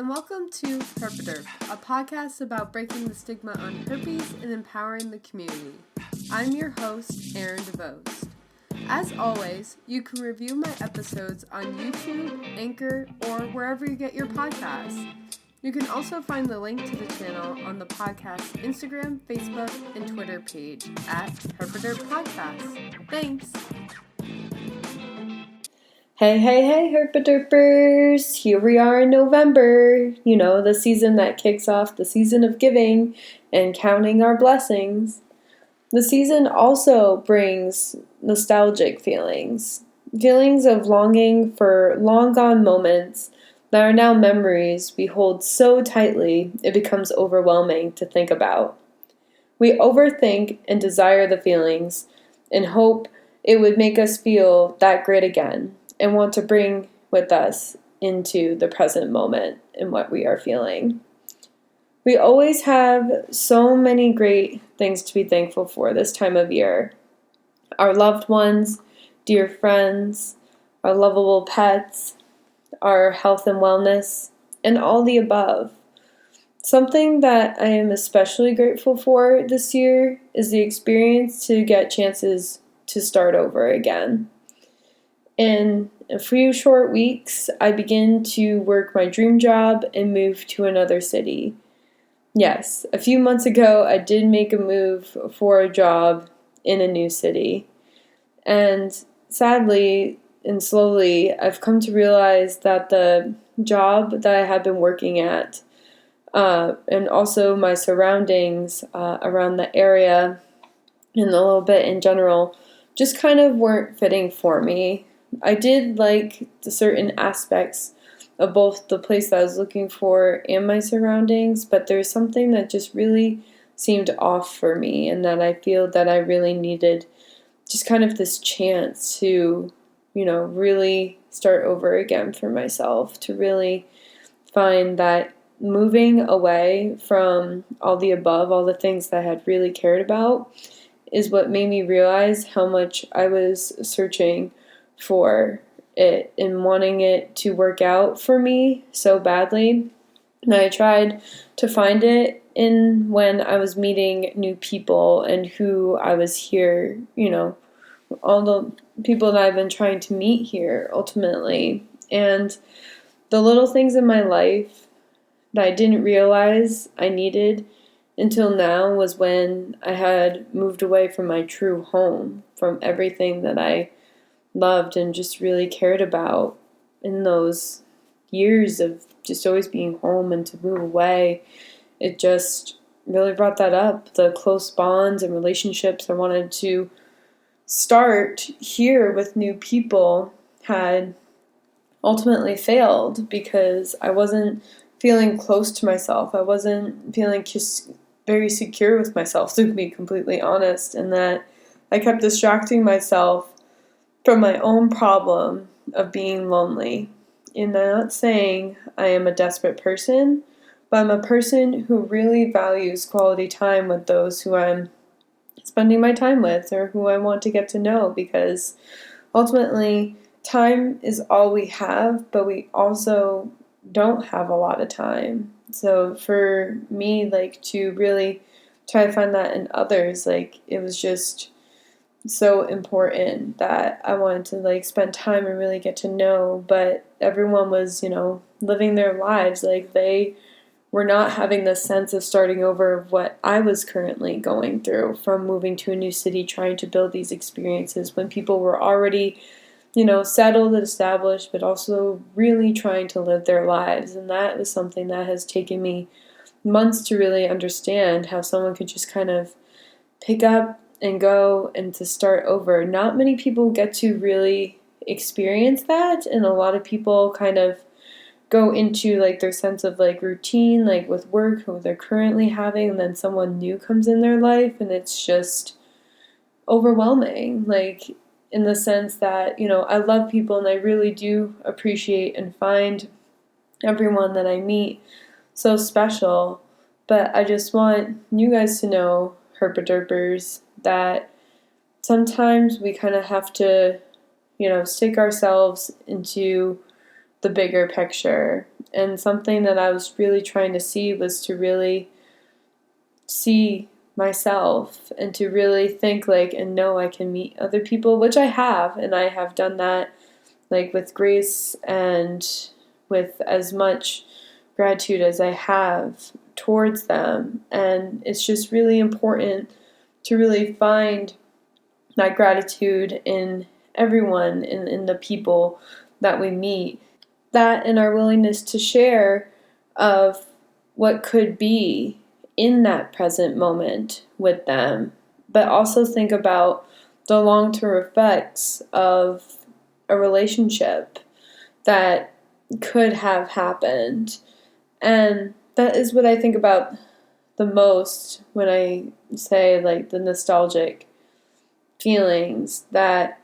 and welcome to Herp A Derp, a podcast about breaking the stigma on herpes and empowering the community. I'm your host, Erin DeVos. As always, you can review my episodes on YouTube, Anchor, or wherever you get your podcasts. You can also find the link to the channel on the podcast's Instagram, Facebook, and Twitter page at Herp A Derp Podcast. Thanks! Hey, Herp A Derpers! Here we are in November, the season that kicks off the season of giving and counting our blessings. The season also brings nostalgic feelings of longing for long-gone moments that are now memories we hold so tightly it becomes overwhelming to think about. We overthink and desire the feelings and hope it would make us feel that great again, and want to bring with us into the present moment and what we are feeling. We always have so many great things to be thankful for this time of year. Our loved ones, dear friends, our lovable pets, our health and wellness, and all the above. Something that I am especially grateful for this year is the experience to get chances to start over again. In a few short weeks, I begin to work my dream job and move to another city. Yes, a few months ago, I did make a move for a job in a new city. And sadly and slowly, I've come to realize that the job that I had been working at, and also my surroundings around the area and a little bit in general, just kind of weren't fitting for me. I did like the certain aspects of both the place that I was looking for and my surroundings, but there's something that just really seemed off for me, and that I feel that I really needed just kind of this chance to, really start over again for myself, to really find that moving away from all the above, all the things that I had really cared about, is what made me realize how much I was searching for it and wanting it to work out for me so badly. And I tried to find it in when I was meeting new people and who I was here, all the people that I've been trying to meet here ultimately. And the little things in my life that I didn't realize I needed until now was when I had moved away from my true home, from everything that I loved and just really cared about in those years of just always being home. And to move away, it just really brought that up. The close bonds and relationships I wanted to start here with new people had ultimately failed because I wasn't feeling close to myself. I wasn't feeling very secure with myself, to be completely honest, and that I kept distracting myself from my own problem of being lonely. And I'm not saying I am a desperate person, but I'm a person who really values quality time with those who I'm spending my time with or who I want to get to know, because ultimately time is all we have, but we also don't have a lot of time. So for me, to really try to find that in others, it was just so important that I wanted to spend time and really get to know, but everyone was, living their lives. They were not having the sense of starting over of what I was currently going through from moving to a new city, trying to build these experiences when people were already, settled and established, but also really trying to live their lives. And that was something that has taken me months to really understand, how someone could just kind of pick up and go and to start over. Not many people get to really experience that, and a lot of people kind of go into their sense of routine, with work, who they're currently having, and then someone new comes in their life, and it's just overwhelming, in the sense that, I love people and I really do appreciate and find everyone that I meet so special, but I just want you guys to know, Herp A Derpers, that sometimes we kind of have to, stick ourselves into the bigger picture. And something that I was really trying to see was to really see myself and to really think like and know I can meet other people, which I have, and I have done that like with grace and with as much gratitude as I have towards them. And it's just really important to really find that gratitude in everyone, in the people that we meet, that and our willingness to share of what could be in that present moment with them, but also think about the long-term effects of a relationship that could have happened. And that is what I think about the most when I say like the nostalgic feelings, that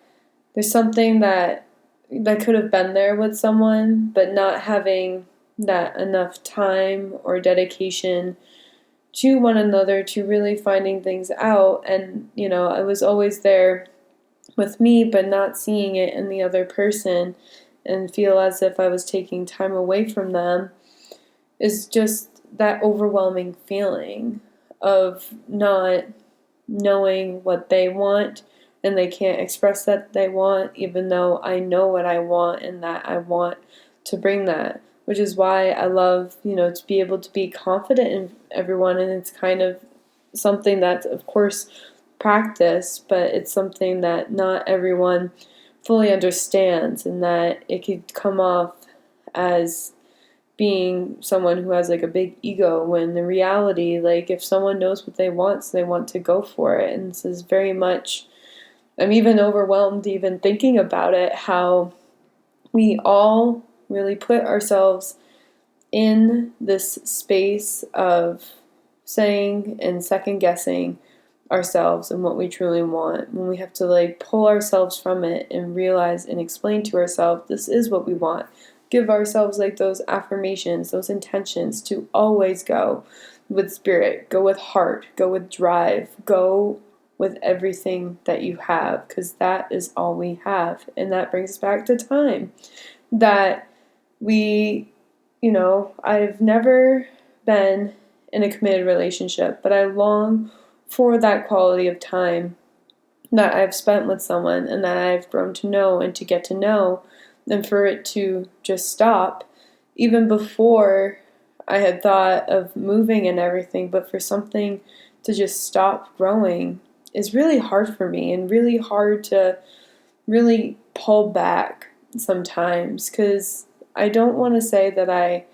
there's something that could have been there with someone, but not having that enough time or dedication to one another to really finding things out. And, I was always there with me, but not seeing it in the other person and feel as if I was taking time away from them is just that overwhelming feeling of not knowing what they want, and they can't express that they want, even though I know what I want and that I want to bring that, which is why I love, to be able to be confident in everyone. And it's kind of something that's, of course, practice, but it's something that not everyone fully understands, and that it could come off as being someone who has like a big ego, when the reality, like if someone knows what they want, so they want to go for it. And this is very much, I'm even overwhelmed even thinking about it, how we all really put ourselves in this space of saying and second guessing ourselves and what we truly want, when we have to like pull ourselves from it and realize and explain to ourselves this is what we want. Give ourselves like those affirmations, those intentions to always go with spirit, go with heart, go with drive, go with everything that you have, because that is all we have. And that brings us back to time. That we, I've never been in a committed relationship, but I long for that quality of time that I've spent with someone and that I've grown to know and to get to know, and for it to just stop, even before I had thought of moving and everything, but for something to just stop growing is really hard for me, and really hard to really pull back sometimes, because I don't want to say that I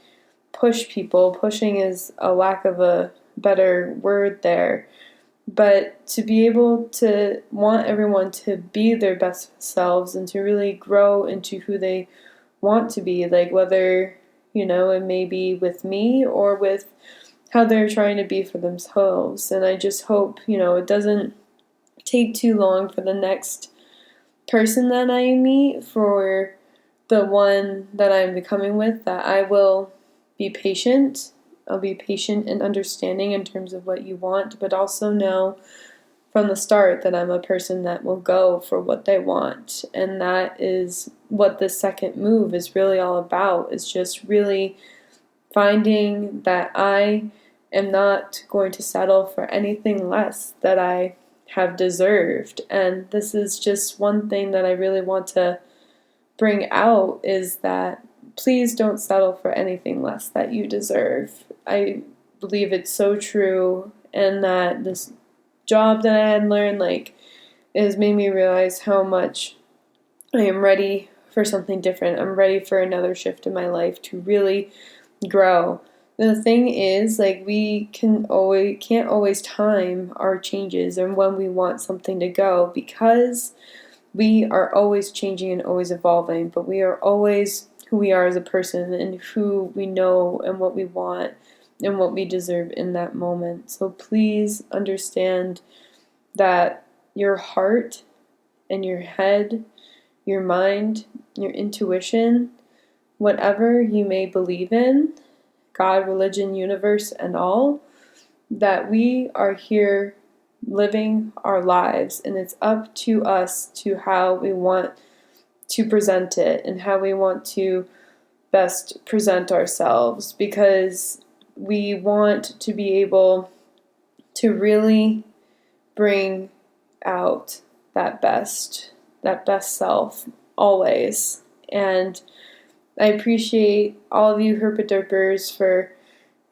push people. Pushing is a lack of a better word there. But to be able to want everyone to be their best selves and to really grow into who they want to be, like whether, it may be with me or with how they're trying to be for themselves. And I just hope, it doesn't take too long for the next person that I meet, for the one that I'm becoming with, that I will be patient. I'll be patient and understanding in terms of what you want, but also know from the start that I'm a person that will go for what they want. And that is what the second move is really all about, is just really finding that I am not going to settle for anything less that I have deserved. And this is just one thing that I really want to bring out, is that please don't settle for anything less that you deserve. I believe it's so true, and that this job that I had learned, like, it has made me realize how much I am ready for something different. I'm ready for another shift in my life to really grow. The thing is, like, we can't always time our changes and when we want something to go, because we are always changing and always evolving, but we are always who we are as a person and who we know and what we want and what we deserve in that moment. So please understand that your heart and your head, your mind, your intuition, whatever you may believe in, God, religion, universe, and all, that we are here living our lives, and it's up to us to how we want to present it and how we want to best present ourselves, because we want to be able to really bring out that best self always. And I appreciate all of you Herp A Derpers for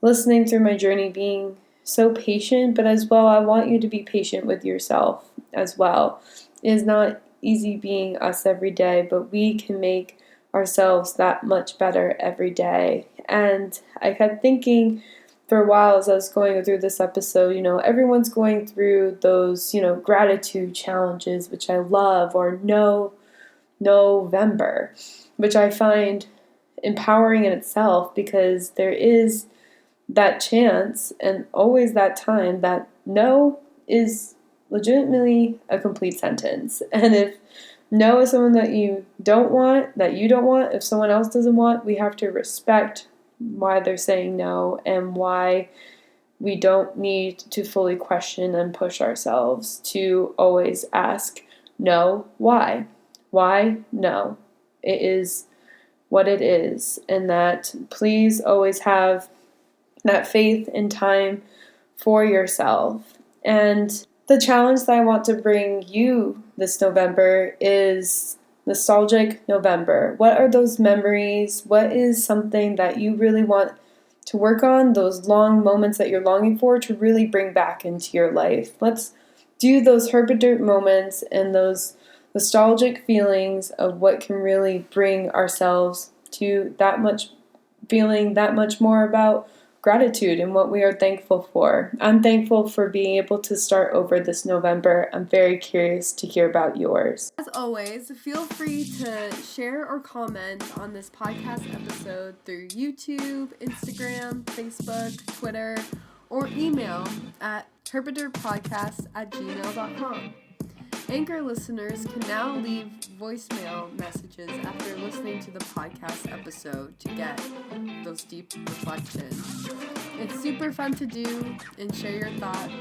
listening through my journey, being so patient, but as well, I want you to be patient with yourself as well. It is not easy being us every day, but we can make ourselves that much better every day. And I kept thinking for a while as I was going through this episode, everyone's going through those, gratitude challenges, which I love, or November, which I find empowering in itself, because there is that chance and always that time that no is legitimately a complete sentence. And if no is someone that you don't want, if someone else doesn't want, we have to respect why they're saying no, and why we don't need to fully question and push ourselves to always ask no, why? Why no? It is what it is, and that please always have that faith and time for yourself. And the challenge that I want to bring you this November is Nostalgic November. What are those memories? What is something that you really want to work on, those long moments that you're longing for to really bring back into your life? Let's do those Herp A Derp moments and those nostalgic feelings of what can really bring ourselves to feeling that much more about gratitude and what we are thankful for. I'm thankful for being able to start over this November. I'm very curious to hear about yours. As always, feel free to share or comment on this podcast episode through YouTube, Instagram, Facebook, Twitter, or email at herpaderpodcast@gmail.com. Anchor listeners can now leave voicemail messages after listening to the podcast episode to get those deep reflections. It's super fun to do, and share your thoughts.